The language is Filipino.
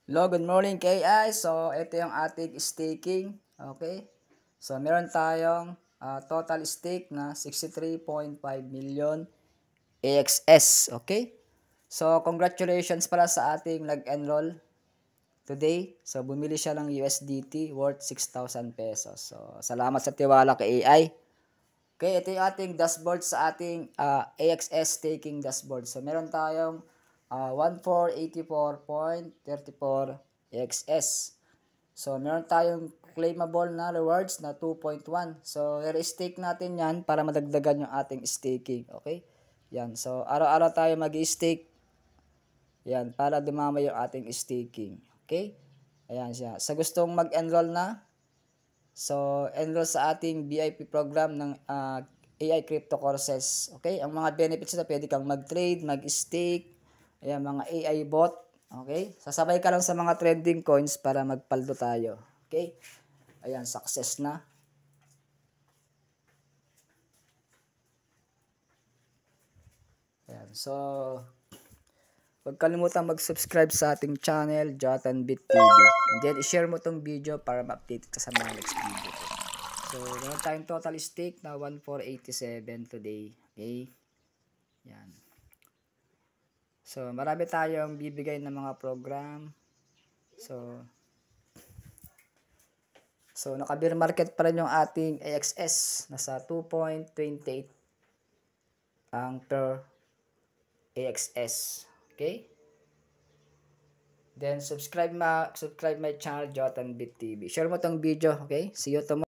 Hello, good morning KI. So, ito yung ating staking. Okay? So, meron tayong total stake na 63.5 million AXS. Okay? So, congratulations pala sa ating nag-enroll today. So, bumili siya ng USDT worth 6,000 pesos. So, salamat sa tiwala kay AI. Okay, ito yung ating dashboard sa ating AXS staking dashboard. So, meron tayong 1484.34 AXS. So, meron tayong claimable na rewards na 2.1. So, i-stake natin yan para madagdagan yung ating staking. Okay? Yan. So, araw-araw tayo mag-stake. Yan. Para dumama yung ating staking. Okay? Ayan siya. Sa gustong mag-enroll na, so, enroll sa ating VIP program ng AI Crypto Courses. Okay? Ang mga benefits na pwede kang mag-trade, mag-stake, ayan, mga AI bot. Okay? Sasabay ka lang sa mga trending coins para magpaldo tayo. Okay? Ayan, success na. Ayan, so, huwag kalimutan mag-subscribe sa ating channel, Jotanbit TV. And then, i-share mo tong video para ma-update ka sa mga next video. So, meron tayong total stake na 1,487 today. Okay? Yan. So, marami tayong bibigay ng mga program. So naka-bear market pa rin yung ating AXS. Nasa 2.28 ang per AXS. Okay? Then, subscribe my channel, Jotanbit TV. Share mo tong video. Okay? See you tomorrow.